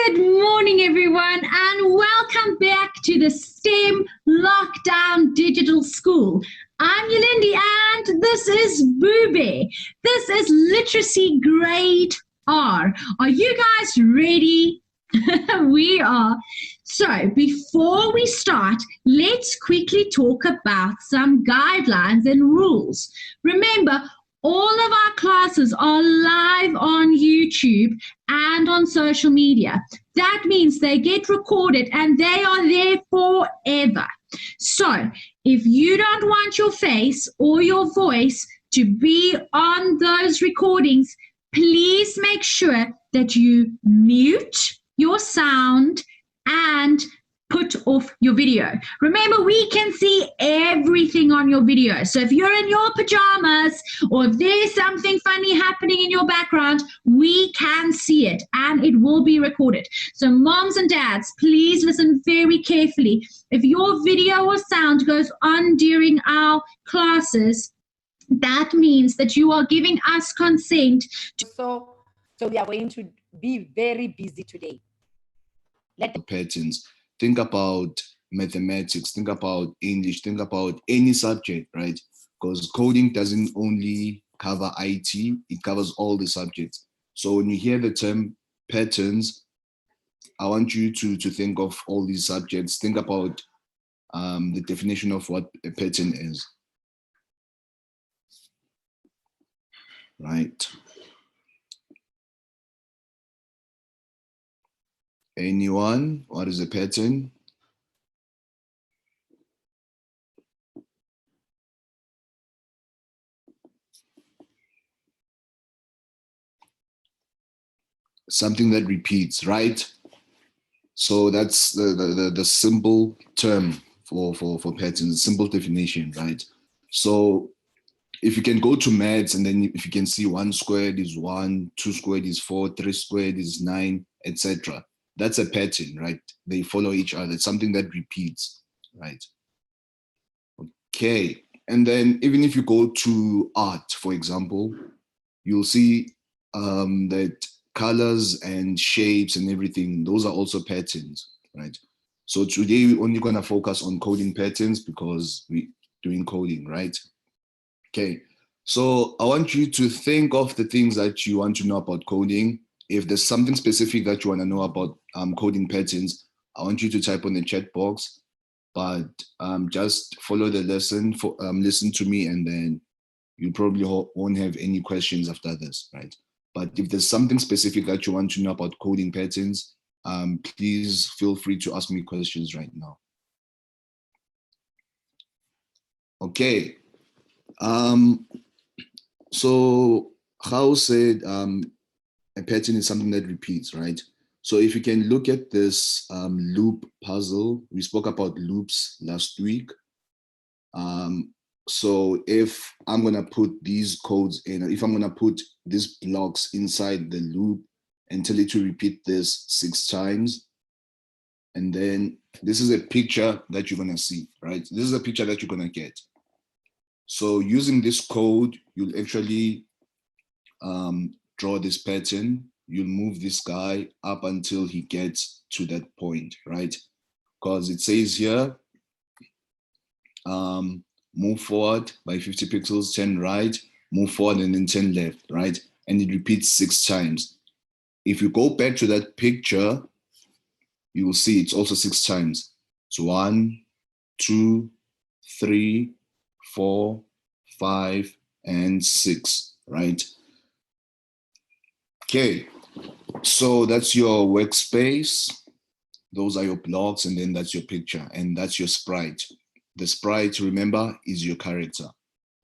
Good morning, everyone, and welcome back to the STEM Lockdown Digital School. I'm Yolandi, and this is Boobe. This is Literacy Grade R. Are you guys ready? We are. So, before we start, let's quickly talk about some guidelines and rules. Remember, all of our classes are live on YouTube and on social media. That means they get recorded and they are there forever. So, if you don't want your face or your voice to be on those recordings, please make sure that you mute your sound and put off your video. Remember, we can see everything on your video. So if you're in your pajamas or if there's something funny happening in your background, we can see it and it will be recorded. So moms and dads, please listen very carefully. If your video or sound goes on during our classes, that means that you are giving us consent. So we are going to be very busy today. Patterns. Think about mathematics, think about English, think about any subject, right? Because coding doesn't only cover IT, it covers all the subjects. So when you hear the term patterns, I want you to think of all these subjects. Think about the definition of what a pattern is. Right. Anyone? What is a pattern? Something that repeats, right? So that's the simple term for patterns, simple definition, right? So if you can go to maths and then if you can see 1 squared is 1, 2 squared is 4, 3 squared is 9, etc. That's a pattern, right? They follow each other. It's something that repeats, right? Okay, and then even if you go to art, for example, you'll see that colors and shapes and everything, those are also patterns, right? So today we're only gonna focus on coding patterns because we're doing coding, right? Okay, so I want you to think of the things that you want to know about coding. If there's something specific that you want to know about coding patterns, I want you to type on the chat box, but just follow the lesson, listen to me, and then you probably won't have any questions after this, right? But if there's something specific that you want to know about coding patterns, please feel free to ask me questions right now. Okay. So Hao said, a pattern is something that repeats, right? So if you can look at this loop puzzle, we spoke about loops last week. So if I'm gonna put these codes in, if I'm gonna put these blocks inside the loop and tell it to repeat this 6 times, and then this is a picture that you're gonna see, right? This is a picture that you're gonna get. So using this code, you'll actually draw this pattern. You'll move this guy up until he gets to that point, right? Because it says here, move forward by 50 pixels, 10 right, move forward and then 10 left, right? And it repeats 6 times. If you go back to that picture, you will see it's also 6 times. It's 1, 2, 3, 4, 5, and 6, right? Okay, so that's your workspace. Those are your blocks, and then that's your picture, and that's your sprite. The sprite, remember, is your character.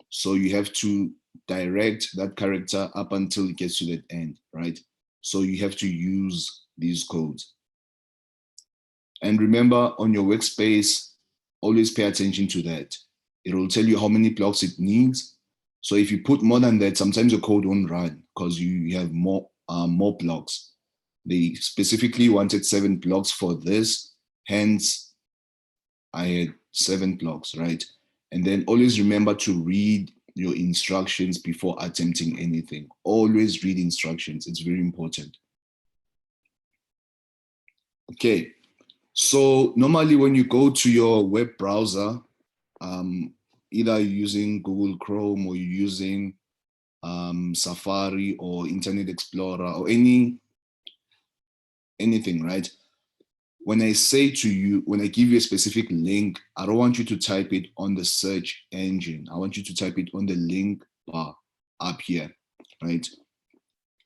So you have to direct that character up until it gets to that end, right? So you have to use these codes. And remember, on your workspace, always pay attention to that. It will tell you how many blocks it needs. So if you put more than that, sometimes your code won't run because you have more blocks. They specifically wanted 7 blocks for this, hence I had 7 blocks, right? And then always remember to read your instructions before attempting anything. Always read instructions, it's very important. Okay, so normally when you go to your web browser, either you're using Google Chrome or you're using Safari or Internet Explorer or anything, right? When I say to you, when I give you a specific link, I don't want you to type it on the search engine. I want you to type it on the link bar up here, right?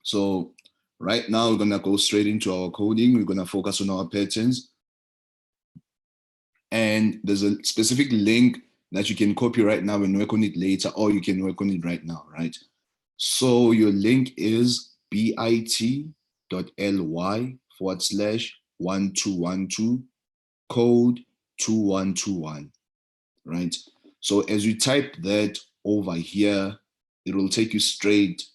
So right now we're gonna go straight into our coding. We're gonna focus on our patterns. And there's a specific link that you can copy right now and work on it later, or you can work on it right now, right? So your link is bit.ly/1212 code 2121, right? So as you type that over here, it will take you straight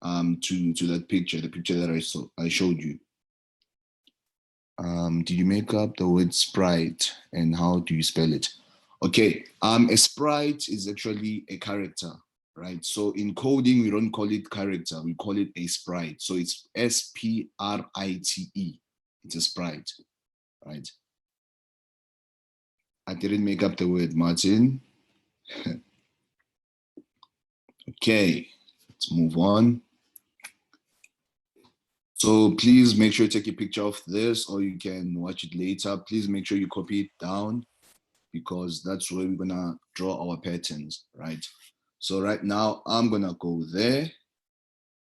to that picture, the picture that I showed you. Did you make up the word sprite and how do you spell it? Okay, a sprite is actually a character, right? So in coding, we don't call it character, we call it a sprite. So it's S-P-R-I-T-E. It's a sprite, right? I didn't make up the word, Martin. Okay, let's move on. So please make sure you take a picture of this or you can watch it later. Please make sure you copy it down because that's where we're gonna draw our patterns, right? So right now I'm gonna go there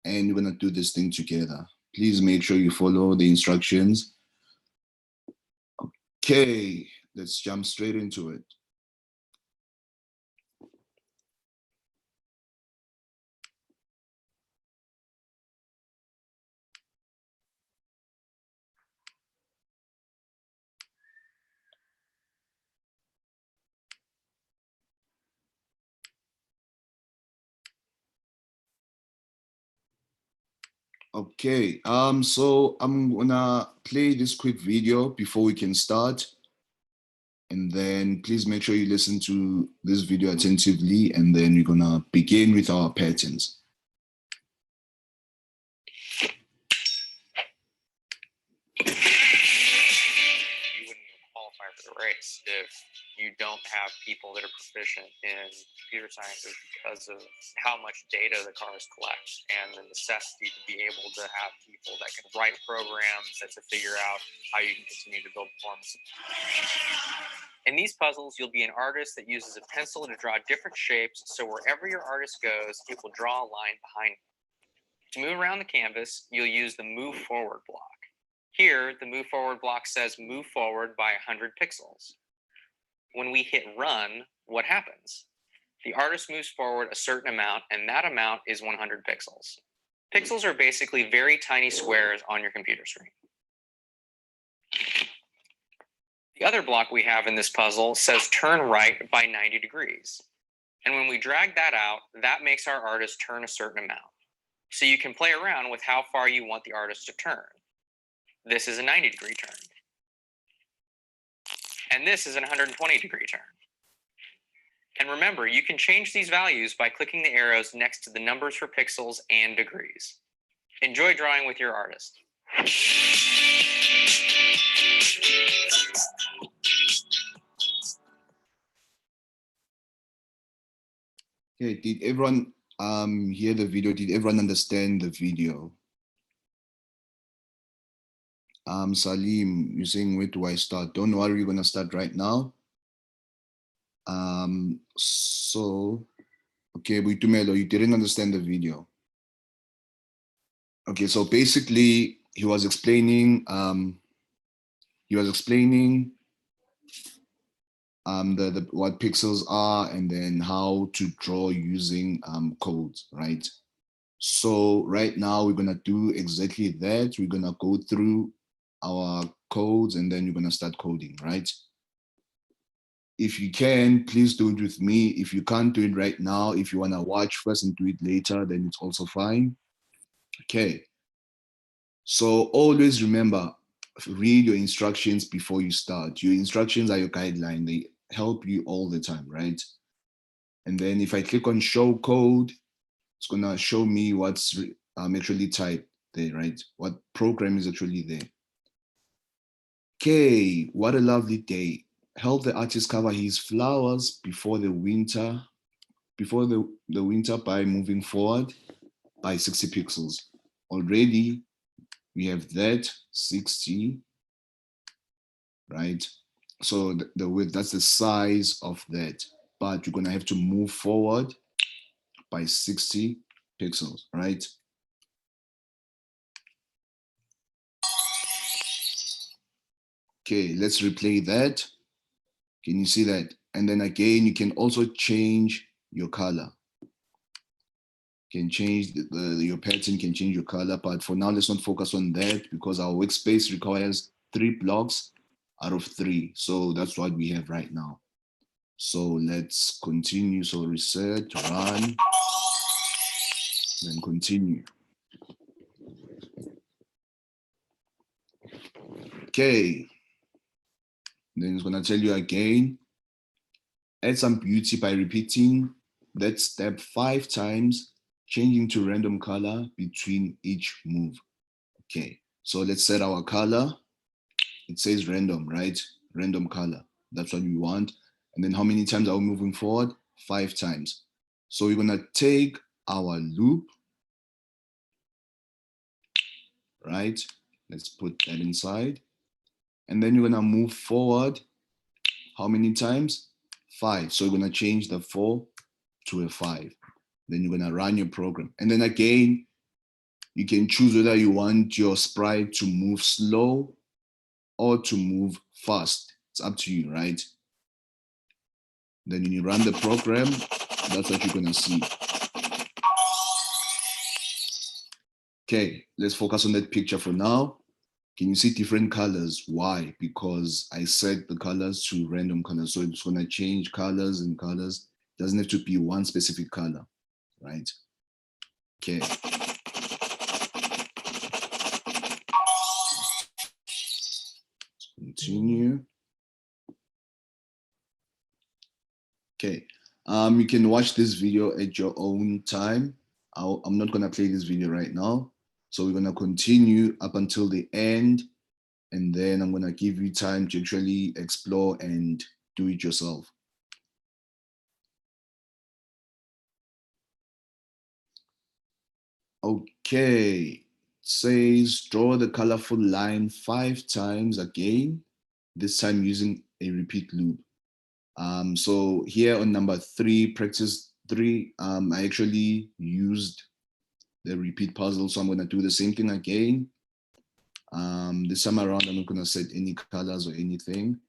and we're gonna do this thing together. Please make sure you follow the instructions. Okay, let's jump straight into it. Okay, so I'm gonna play this quick video before we can start. And then please make sure you listen to this video attentively, and then we're gonna begin with our patterns. You wouldn't qualify for the race if you don't have people that are proficient in computer sciences because of how much data the cars collect and the necessity to be able to have people that can write programs that to figure out how you can continue to build performance. In these puzzles, you'll be an artist that uses a pencil to draw different shapes, so wherever your artist goes, it will draw a line behind it. To move around the canvas, you'll use the move forward block. Here, the move forward block says move forward by 100 pixels. When we hit run, what happens? The artist moves forward a certain amount, and that amount is 100 pixels. Pixels are basically very tiny squares on your computer screen. The other block we have in this puzzle says turn right by 90 degrees. And when we drag that out, that makes our artist turn a certain amount. So you can play around with how far you want the artist to turn. This is a 90-degree turn. And this is a 120-degree turn. And remember, you can change these values by clicking the arrows next to the numbers for pixels and degrees. Enjoy drawing with your artist. Okay, did everyone hear the video? Did everyone understand the video? Salim, you're saying where do I start? Don't worry, we're gonna start right now. Okay, Buitumelo, you didn't understand the video. Okay, so basically he was explaining what pixels are and then how to draw using codes, right? So right now we're gonna do exactly that. We're gonna go through our codes and then you're gonna start coding, right? If you can, please do it with me. If you can't do it right now, if you wanna watch first and do it later, then it's also fine. Okay. So always remember, read your instructions before you start. Your instructions are your guideline. They help you all the time, right? And then if I click on show code, it's gonna show me what's actually typed there, right? What program is actually there. Okay, what a lovely day. Help the artist cover his flowers before the winter by moving forward by 60 pixels. Already we have that 60, right? So the width, that's the size of that, but you're gonna have to move forward by 60 pixels, right? Okay, let's replay that. Can you see that? And then again, you can also change your color. Can change your pattern, can change your color, but for now, let's not focus on that because our workspace requires 3 blocks out of 3. So that's what we have right now. So let's continue. So reset, run, then continue. Okay. Then it's gonna tell you again, add some beauty by repeating that step 5 times, changing to random color between each move. Okay, so let's set our color. It says random, right? Random color. That's what we want. And then how many times are we moving forward? 5 times. So we're gonna take our loop, right? Let's put that inside. And then you're gonna move forward. How many times? 5. So we're gonna change the 4 to a 5. Then you're gonna run your program. And then again, you can choose whether you want your sprite to move slow or to move fast. It's up to you, right? Then when you run the program, that's what you're gonna see. Okay, let's focus on that picture for now. Can you see different colors? Why? Because I set the colors to random colors. So it's gonna change colors and colors. It doesn't have to be one specific color, right? Okay. Continue. Okay, you can watch this video at your own time. I'm not gonna play this video right now. So we're gonna continue up until the end, and then I'm gonna give you time to actually explore and do it yourself. Okay, it says draw the colorful line 5 times again, this time using a repeat loop. So here on number 3, practice 3, I actually used the repeat puzzle. So I'm gonna do the same thing again. This time around, I'm not gonna set any colors or anything.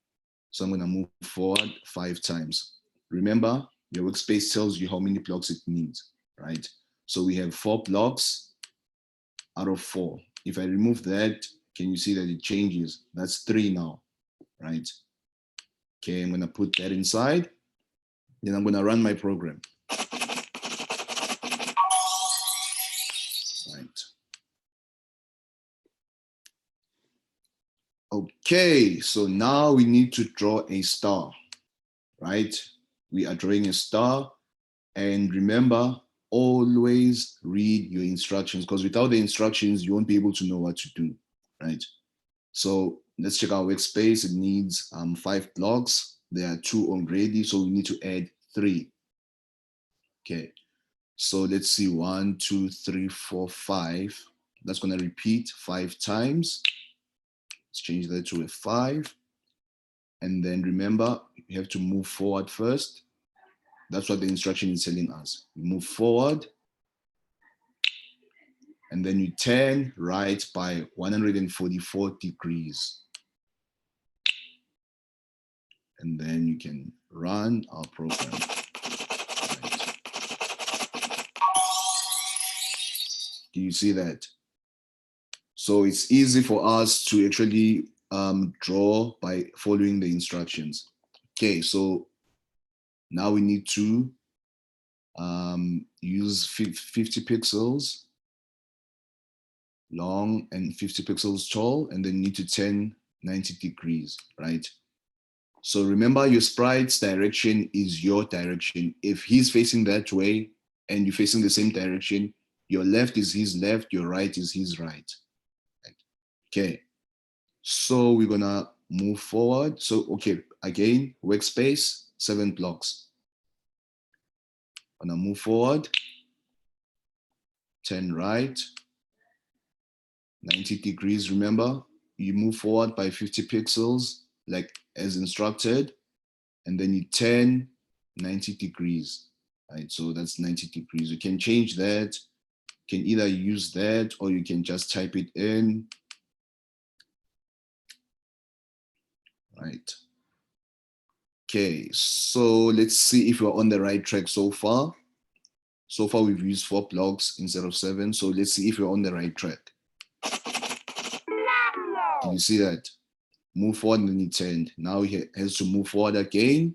So I'm gonna move forward 5 times. Remember, your workspace tells you how many blocks it needs, right? So we have 4 blocks out of 4. If I remove that, can you see that it changes? That's 3 now, right? Okay, I'm gonna put that inside. Then I'm gonna run my program. Right. Okay, so now we need to draw a star, right? We are drawing a star, and remember, always read your instructions, because without the instructions, you won't be able to know what to do, right? So let's check our workspace. It needs 5 blocks. There are 2 already, so we need to add 3. Okay, so let's see, 1, 2, 3, 4, 5. That's gonna repeat 5 times. Let's change that to a 5. And then remember, you have to move forward first. That's what the instruction is telling us. You move forward, and then you turn right by 144 degrees. And then you can run our program. Right. Do you see that? So it's easy for us to actually draw by following the instructions. Okay, so now we need to use 50 pixels long and 50 pixels tall, and then need to turn 90 degrees, right? So remember, your sprite's direction is your direction. If he's facing that way and you're facing the same direction, your left is his left, your right is his right. Okay, so we're gonna move forward. So, okay, again, workspace, 7 blocks. Gonna move forward, 10 right, 90 degrees. Remember, you move forward by 50 pixels, like as instructed, and then you turn 90 degrees, right? So that's 90 degrees. You can change that. You can either use that or you can just type it in, right? Okay, so let's see if we're on the right track so far. So far, we've used 4 blocks instead of 7. So let's see if we're on the right track. Can you see that? Move forward and then it turned. Now he has to move forward again.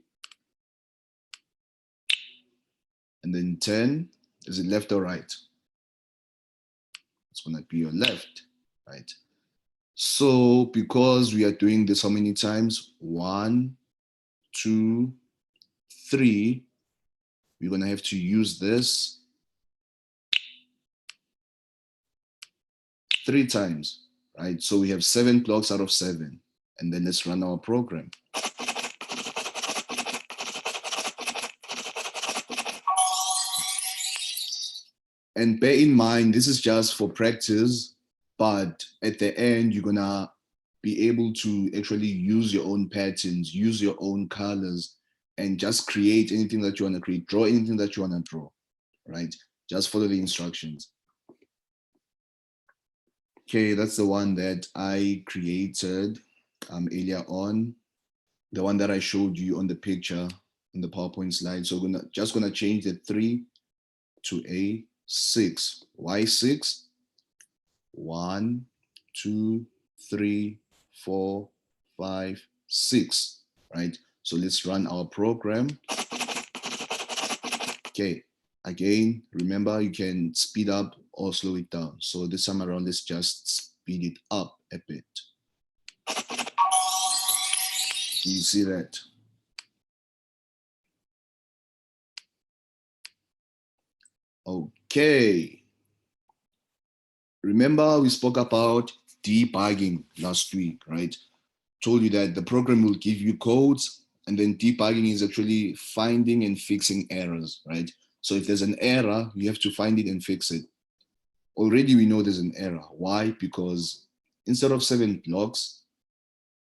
And then turn. Is it left or right? It's going to be your left, right? So because we are doing this how many times? 1, 2, 3. We're going to have to use this 3 times, right? So we have 7 blocks out of 7. And then let's run our program. And bear in mind, this is just for practice, but at the end, you're gonna be able to actually use your own patterns, use your own colors, and just create anything that you wanna create, draw anything that you wanna draw, right? Just follow the instructions. Okay, that's the one that I created earlier on, the one that I showed you on the picture in the PowerPoint slide. So we're just gonna change the 3 to a 6. Why 6? 1, 2, 3, 4, 5, 6, right? So let's run our program. Okay, again, remember you can speed up or slow it down. So this time around, let's just speed it up a bit. You see that? Okay. Remember we spoke about debugging last week, right? Told you that the program will give you codes, and then debugging is actually finding and fixing errors, right? So if there's an error, you have to find it and fix it. Already we know there's an error. Why? Because instead of 7 blocks,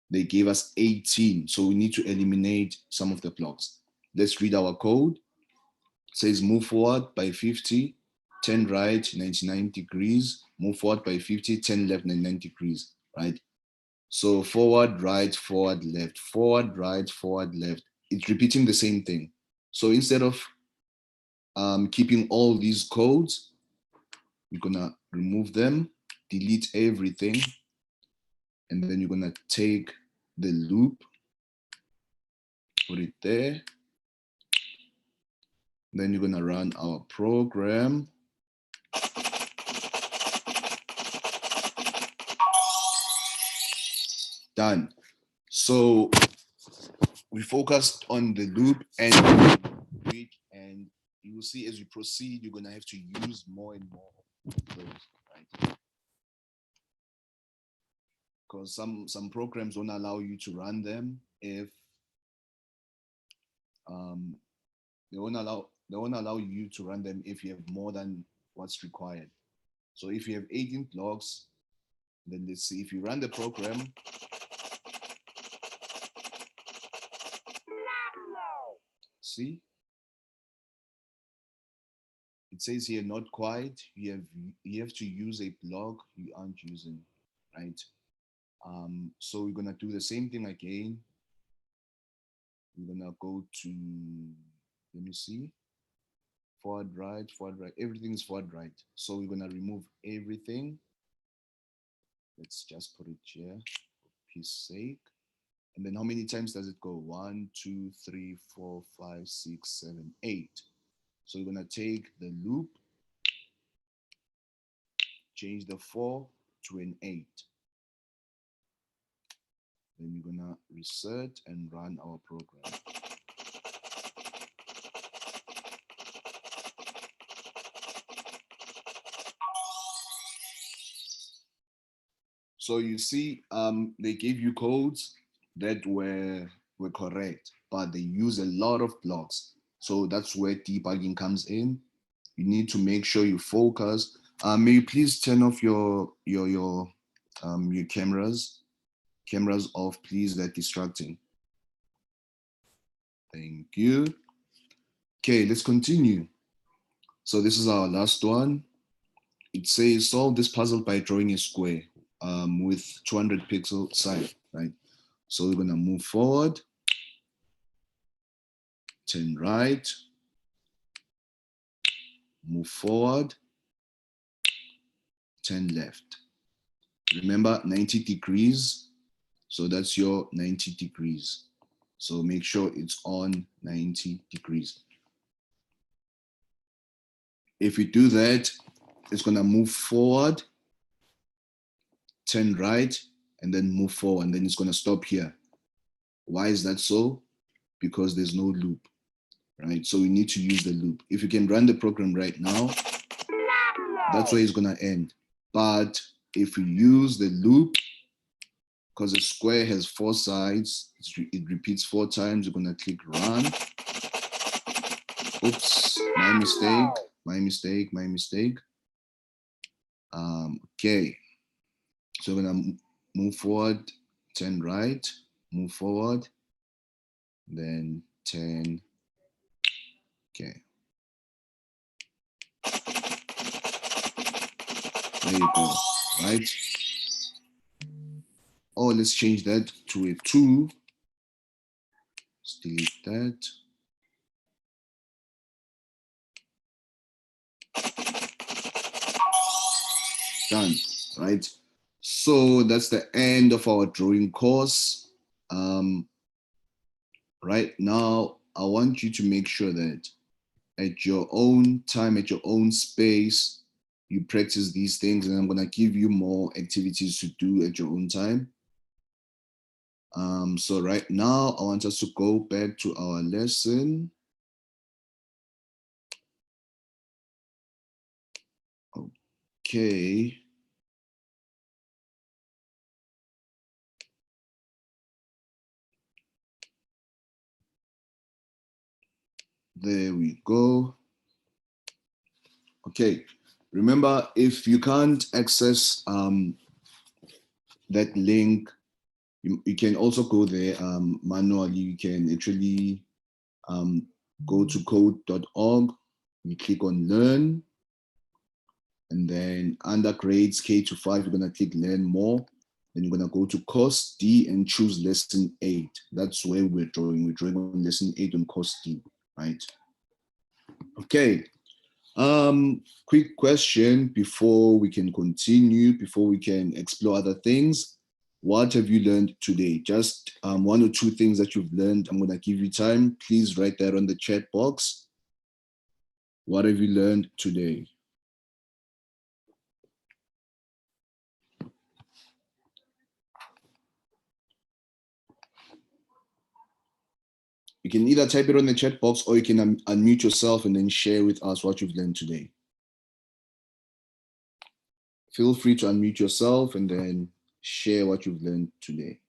they gave us 18. So we need to eliminate some of the blocks. Let's read our code. It says move forward by 50, 10 right, 99 degrees, move forward by 50, 10 left, 99 degrees, right? So forward, right, forward, left, forward, right, forward, left. It's repeating the same thing. So instead of keeping all these codes, you're gonna remove them, delete everything, and then you're gonna take the loop, put it there. Then you're gonna run our program. Done. So we focused on the loop and you will see as we proceed, you're gonna have to use more and more of those, right? Because some programs won't allow you to run them if they won't allow you to run them if you have more than what's required. So if you have 18 blocks, then let's see if you run the program. See, it says here not quite. You have to use a block you aren't using, right? So we're gonna do the same thing again. We're gonna go to, let me see, forward right. Everything is forward right. So we're gonna remove everything. Let's just put it here for peace sake. And then how many times does it go? 1, 2, 3, 4, 5, 6, 7, 8. So we're gonna take the loop, change the 4 to an 8. Then we're gonna reset and run our program. So you see, they gave you codes that were correct, but they use a lot of blocks. So that's where debugging comes in. You need to make sure you focus. May you please turn off your cameras? Cameras off, please. They're distracting. Thank you. Okay, let's continue. So this is our last one. It says solve this puzzle by drawing a square with 200 pixel side, right? So we're gonna move forward, turn right, move forward, turn left. Remember 90 degrees, so that's your 90 degrees. So make sure it's on 90 degrees. If we do that, it's gonna move forward, turn right, and then move forward, and then it's gonna stop here. Why is that so? Because there's no loop, right? So we need to use the loop. If you can run the program right now, that's where it's gonna end. But if we use the loop, because a square has 4 sides, it repeats 4 times, you're gonna click run. Oops, my mistake. Okay, so we're gonna move forward, turn right, move forward, then turn, okay. There you go, right? Oh, let's change that to a 2. Let's delete that. Done, right? So that's the end of our drawing course. Right now, I want you to make sure that at your own time, at your own space, you practice these things, and I'm gonna give you more activities to do at your own time. So right now, I want us to go back to our lesson. Okay. There we go. Okay, remember, if you can't access that link, you can also go there manually. You can actually go to code.org, you click on learn, and then under grades K to 5, you're gonna click learn more. Then you're gonna go to course D and choose lesson 8. That's where we're drawing. We're drawing on lesson 8 on course D, right? Okay. Quick question before we can continue, before we can explore other things. What have you learned today? Just 1 or 2 things that you've learned. I'm gonna give you time. Please write that on the chat box. What have you learned today? You can either type it on the chat box, or you can unmute yourself and then share with us what you've learned today. Feel free to unmute yourself and then share what you've learned today.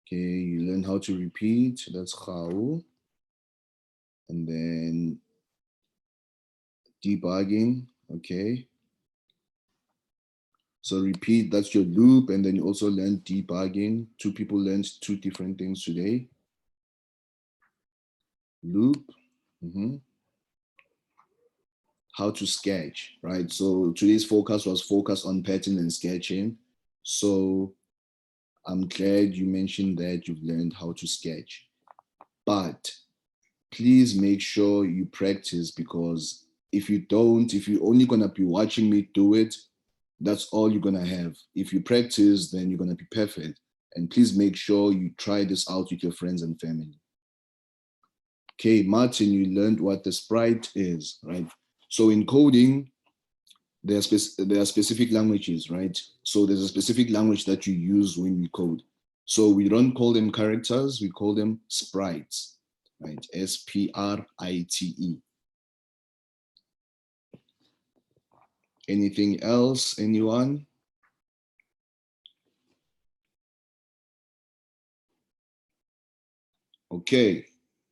Okay, you learned how to repeat, that's how. And then debugging, okay. So repeat, that's your loop, and then you also learned debugging. 2 people learned 2 different things today. Loop, how to sketch, right? So today's focus was focused on pattern and sketching. So I'm glad you mentioned that you've learned how to sketch, but please make sure you practice, because if you don't, if you're only gonna be watching me do it, that's all you're gonna have. If you practice, then you're gonna be perfect. And please make sure you try this out with your friends and family. Okay, Martin, you learned what the sprite is, right? So in coding, there are specific languages, right? So there's a specific language that you use when we code. So we don't call them characters, we call them sprites, right? S-P-R-I-T-E. Anything else, anyone? Okay,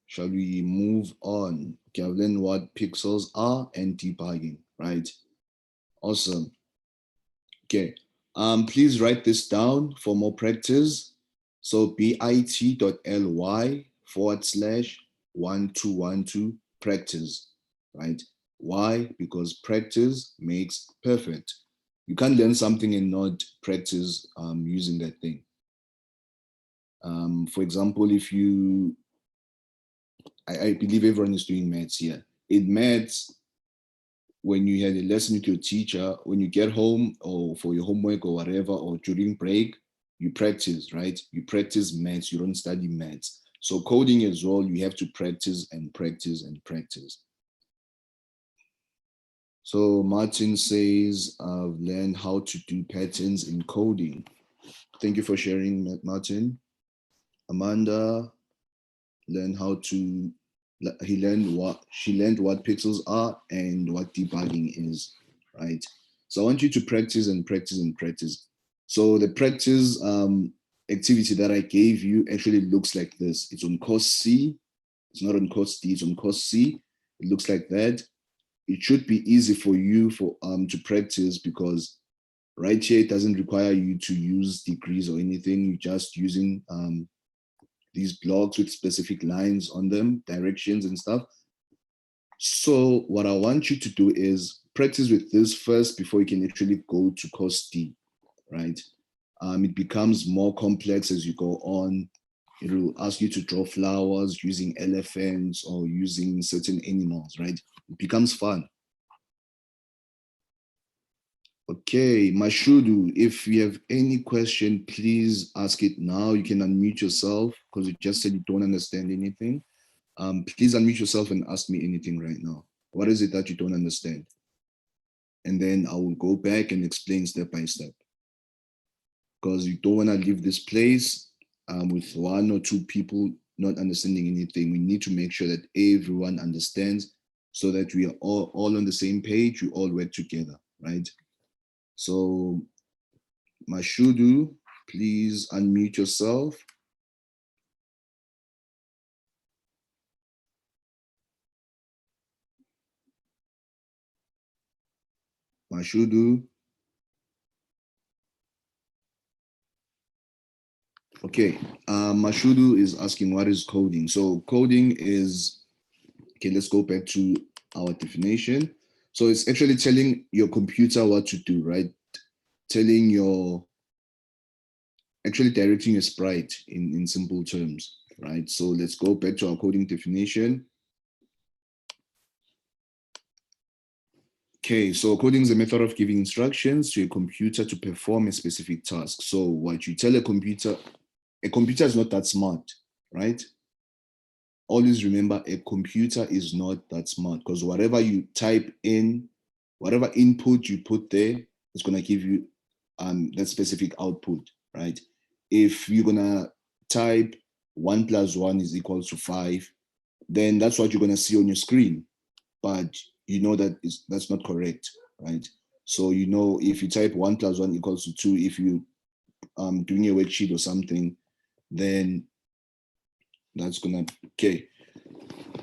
shall we move on? Okay, I've learned what pixels are and debugging, right? Awesome. Okay, please write this down for more practice. So bit.ly/1212 practice, right? Why? Because practice makes perfect. You can't learn something and not practice using that thing. For example, if you, I believe everyone is doing maths here. In maths, when you had a lesson with your teacher, when you get home or for your homework or whatever, or during break, you practice, right? You practice maths, you don't study maths. So coding as well, you have to practice and practice and practice. So Martin says, I've learned how to do patterns in coding. Thank you for sharing, Martin. Amanda learned how to, she learned what pixels are and what debugging is, right? So I want you to practice and practice and practice. So the practice activity that I gave you actually looks like this. It's on course C. It's not on course D, it's on course C. It looks like that. It should be easy for you to practice, because right here, it doesn't require you to use degrees or anything. You're just using these blocks with specific lines on them, directions and stuff. So what I want you to do is practice with this first before you can actually go to course D, right? It becomes more complex as you go on. It will ask you to draw flowers using elephants or using certain animals, right? It becomes fun. Okay, Mashudu, if you have any question, please ask it now. You can unmute yourself because you just said you don't understand anything. Please unmute yourself and ask me anything right now. What is it that you don't understand? And then I will go back and explain step by step. Because you don't want to leave this place with one or two people not understanding anything. We need to make sure that everyone understands so that we are all on the same page, we all work together, right? So Mashudu, please unmute yourself. Mashudu. Okay, Mashudu is asking what is coding. So coding is, okay, let's go back to our definition. So it's actually telling your computer what to do, right? Actually directing your sprite in simple terms, right? So let's go back to our coding definition. Okay, so coding is a method of giving instructions to a computer to perform a specific task. So what you tell a computer is not that smart, right? Always remember, a computer is not that smart, because whatever you type in, whatever input you put there, is going to give you that specific output, right? If you're going to type 1 + 1 is equal to 5, then that's what you're going to see on your screen. But you know that that's not correct, right? So you know, if you type 1 + 1 equals to 2, if you doing a worksheet or something, then that's gonna, okay.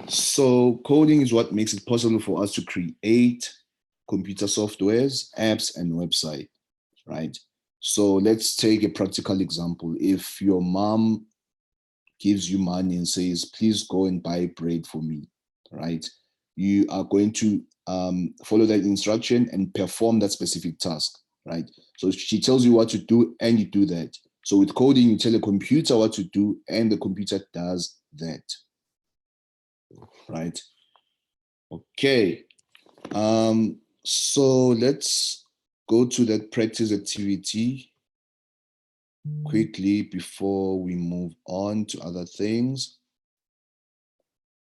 So coding is what makes it possible for us to create computer softwares, apps, and website, right? So let's take a practical example. If your mom gives you money and says, please go and buy bread for me, right? You are going to follow that instruction and perform that specific task, right? So she tells you what to do and you do that. So with coding, you tell a computer what to do and the computer does that, right? Okay. So let's go to that practice activity quickly before we move on to other things.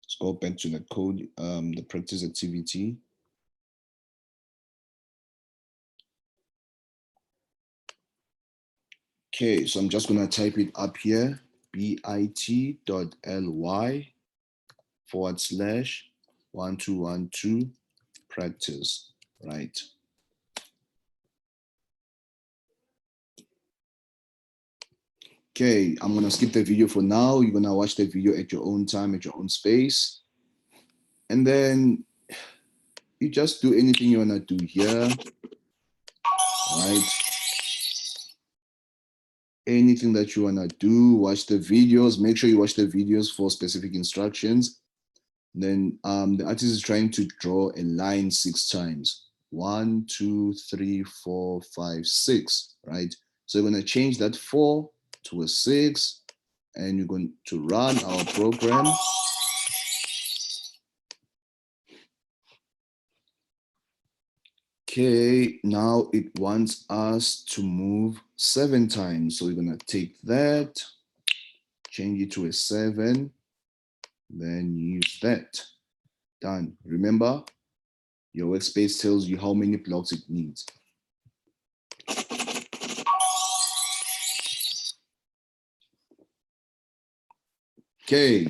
Let's go back to the code, the practice activity. Okay, so I'm just gonna type it up here, bit.ly/1212 practice, right? Okay, I'm gonna skip the video for now. You're gonna watch the video at your own time, at your own space. And then you just do anything you wanna do here, right? Anything that you wanna do, watch the videos, make sure you watch the videos for specific instructions. Then the artist is trying to draw a line 6 times. 1, 2, 3, 4, 5, 6, right? So we're gonna change that 4 to a 6, and you're going to run our program. Okay, now it wants us to move 7 times. So we're gonna take that, change it to a 7, then use that. Done. Remember, your workspace tells you how many blocks it needs. Okay,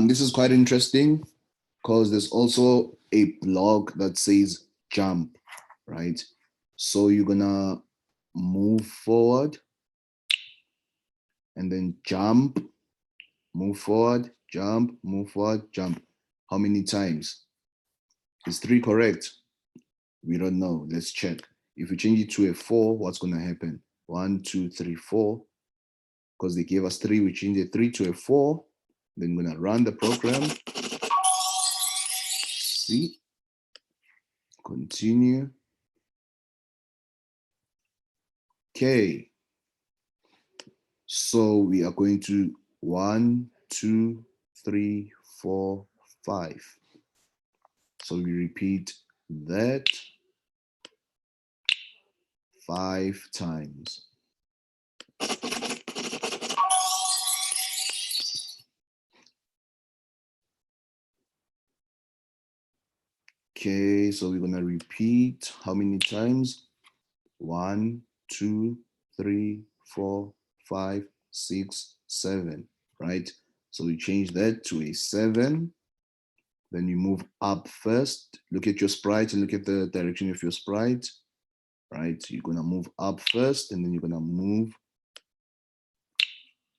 this is quite interesting because there's also a block that says jump, right? So you're gonna move forward and then jump, move forward, jump, move forward, jump. How many times? Is 3 correct? We don't know. Let's check. If we change it to a 4, what's gonna happen? 1, 2, 3, 4. Because they gave us 3, we change a 3 to a 4. Then we're gonna run the program. See? Continue. Okay. So we are going to 1, 2, 3, 4, 5. So we repeat that 5 times. Okay, so we're gonna repeat how many times? 1, 2, 3, 4, 5, 6, 7, right? So we change that to a 7. Then you move up first. Look at your sprite and look at the direction of your sprite, right? You're gonna move up first, and then you're gonna move,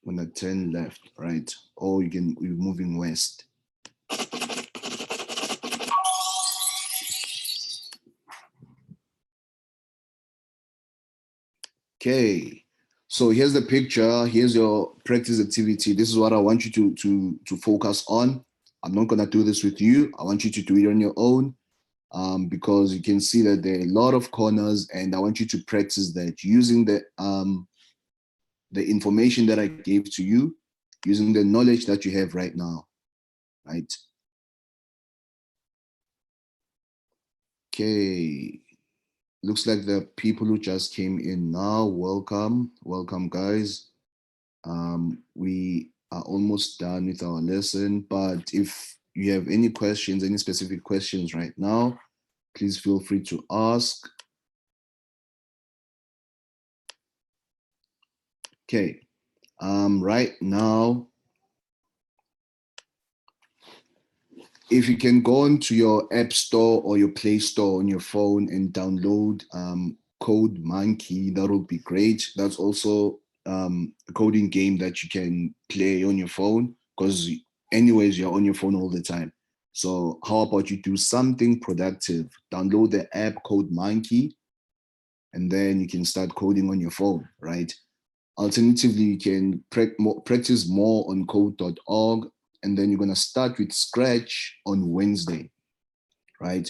gonna turn left, right? Or you're moving west. Okay, so here's the picture. Here's your practice activity. This is what I want you to focus on. I'm not gonna do this with you. I want you to do it on your own, because you can see that there are a lot of corners, and I want you to practice that using the information that I gave to you, using the knowledge that you have right now, right? Okay. Looks like the people who just came in now, welcome guys. We are almost done with our lesson, but if you have any questions, any specific questions right now, please feel free to ask. Okay, right now, if you can go into your app store or your Play Store on your phone and download Code Monkey, that would be great. That's also a coding game that you can play on your phone, because anyways, you're on your phone all the time. So how about you do something productive? Download the app Code Monkey, and then you can start coding on your phone, right? Alternatively, you can practice more on code.org, and then you're going to start with Scratch on Wednesday, right?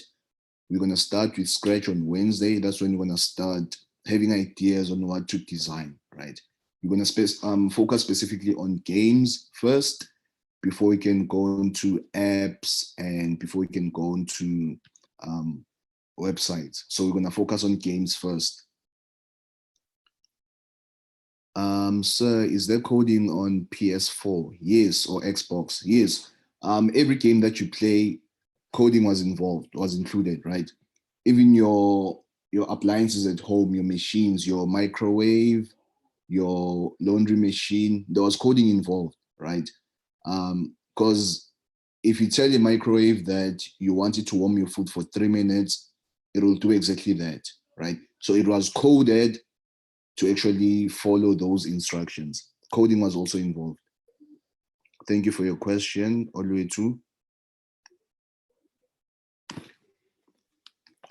We're going to start with Scratch on Wednesday. That's when you're going to start having ideas on what to design, right? You're going to focus specifically on games first before we can go into apps and before we can go into websites. So we're going to focus on games first. Sir, is there coding on PS4? Yes, or Xbox? Yes. Every game that you play, coding was included, right? Even your appliances at home, your machines, your microwave, your laundry machine, there was coding involved, right? Because if you tell your microwave that you want it to warm your food for 3 minutes, it will do exactly that, right? So it was coded to actually follow those instructions. coding was also involved. Thank you for your question, Oluetu.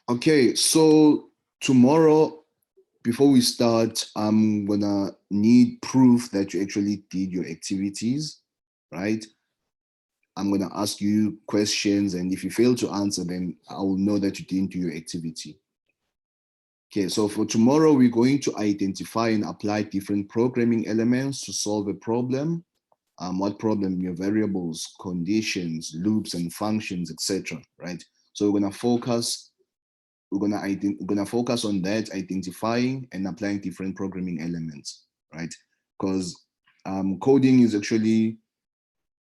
Okay, so tomorrow, before we start, I'm gonna need proof that you actually did your activities, right? I'm gonna ask you questions, and if you fail to answer, then I will know that you didn't do your activity. Okay, so for tomorrow, we're going to identify and apply different programming elements to solve a problem. What problem? Your variables, conditions, loops, and functions, etc. Right? So we're gonna focus on that, identifying and applying different programming elements, right? Because coding is actually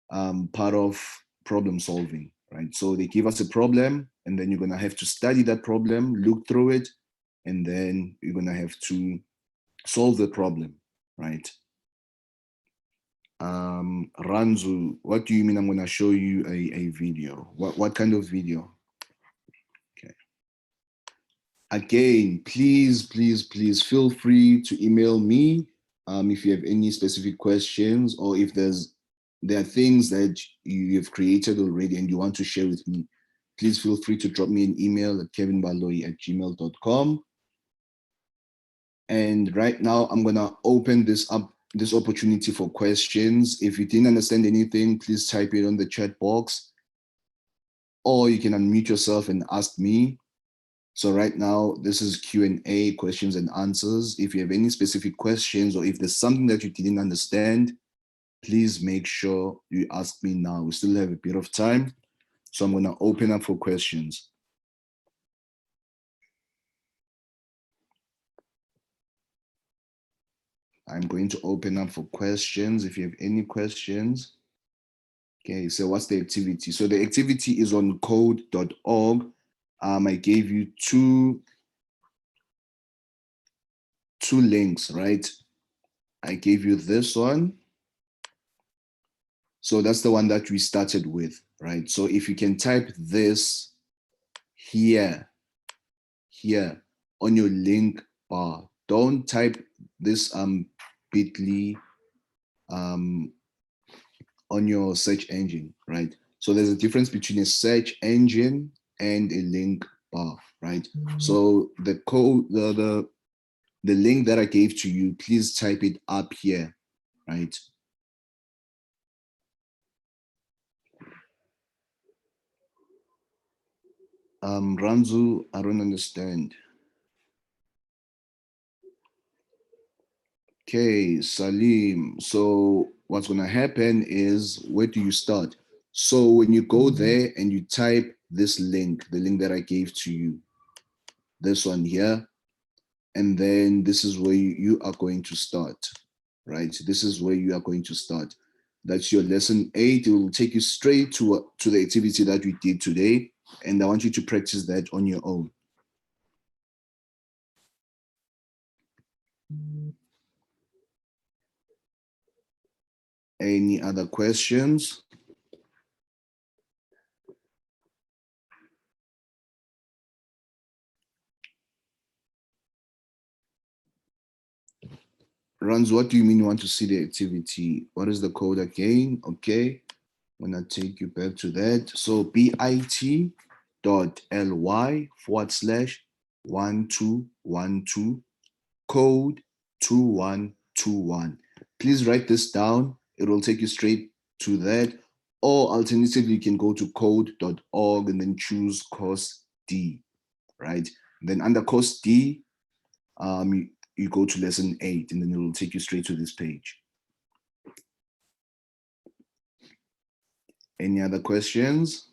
part of problem solving, right? So they give us a problem, and then you're gonna have to study that problem, look through it, and then you're gonna have to solve the problem, right? Ranzu, what do you mean I'm gonna show you a video? What kind of video? Again, please feel free to email me if you have any specific questions, or if there are things that you have created already and you want to share with me. Please feel free to drop me an email at kevinbaloi@gmail.com. And right now, I'm gonna open this opportunity for questions. If you didn't understand anything, please type it on the chat box, or you can unmute yourself and ask me. So right now, this is Q&A, questions and answers. If you have any specific questions, or if there's something that you didn't understand, please make sure you ask me now. We still have a bit of time. So I'm gonna open up for questions. I'm going to open up for questions. If you have any questions. Okay, so what's the activity? So the activity is on code.org. I gave you two links, right? I gave you this one. So that's the one that we started with, right? So if you can type this here on your link bar, don't type this bit.ly on your search engine, right? So there's a difference between a search engine and a link bar, right? So the code, the link that I gave to you, please type it up here, right? Ranzu, I don't understand. Okay, Salim. So what's gonna happen is, where do you start? So when you go there and you type this link, the link that I gave to you, this one here, and then this is where you are going to start, right? This is where you are going to start. That's your lesson 8. It will take you straight to the activity that we did today. And I want you to practice that on your own. Any other questions? Runs, what do you mean you want to see the activity? What is the code again? Okay, I'm gonna take you back to that. So bit.ly/1212 code 2121. Please write this down. It will take you straight to that. Or alternatively, you can go to code.org and then choose course D, right? Then under course D, you go to lesson 8, and then it will take you straight to this page. Any other questions?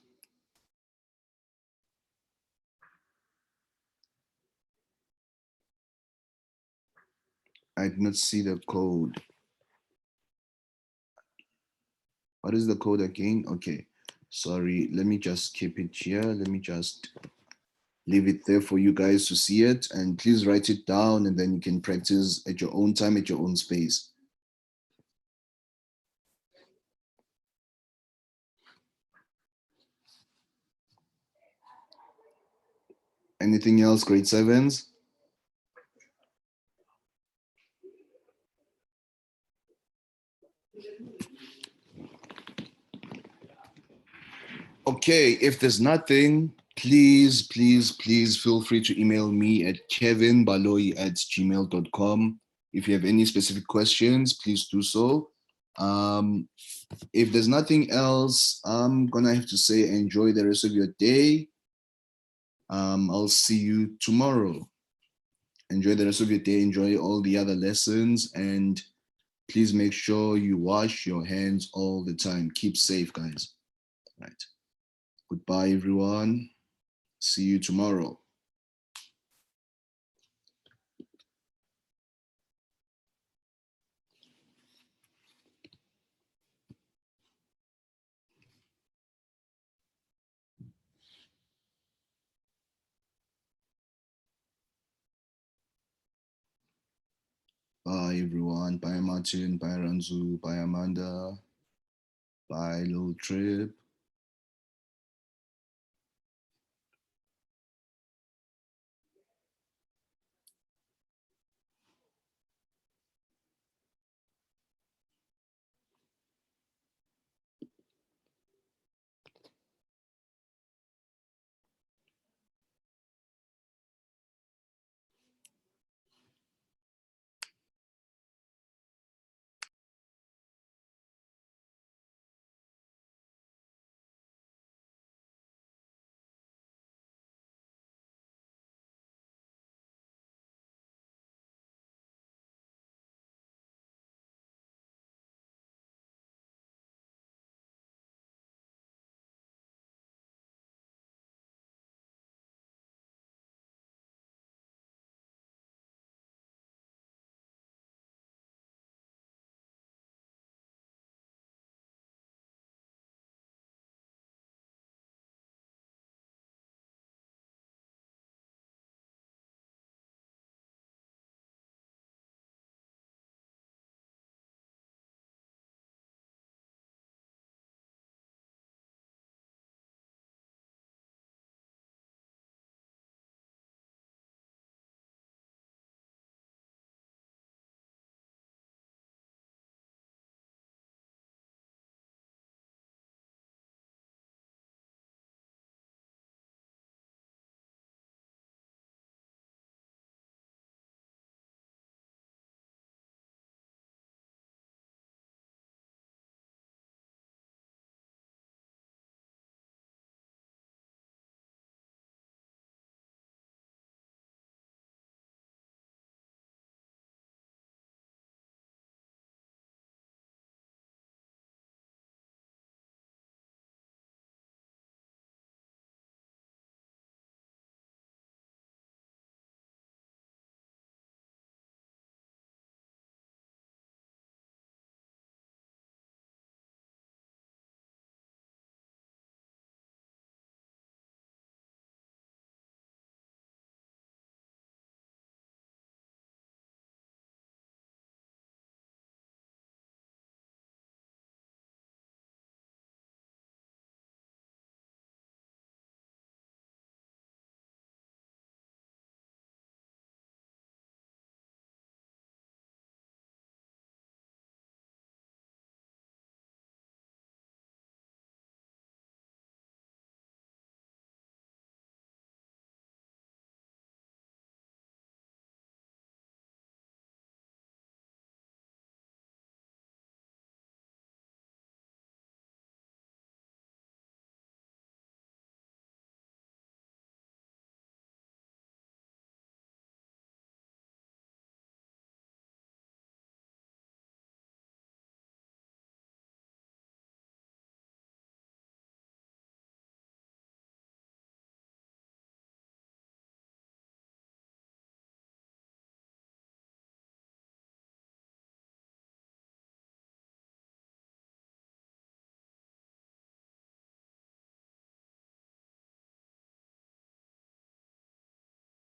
I did not see the code. What is the code again? Okay, sorry, let me just keep it here. Let me just leave it there for you guys to see it, and please write it down, and then you can practice at your own time, at your own space. Anything else, grade 7s? Okay, if there's nothing, please feel free to email me at kevinbaloi@gmail.com. If you have any specific questions, please do so. If there's nothing else, I'm gonna have to say enjoy the rest of your day. I'll see you tomorrow. Enjoy the rest of your day, enjoy all the other lessons, and please make sure you wash your hands all the time. Keep safe, guys. Right. Goodbye, everyone. See you tomorrow. Bye, everyone. Bye, Martin. Bye, Ranzu. Bye, Amanda. Bye, Little Trip.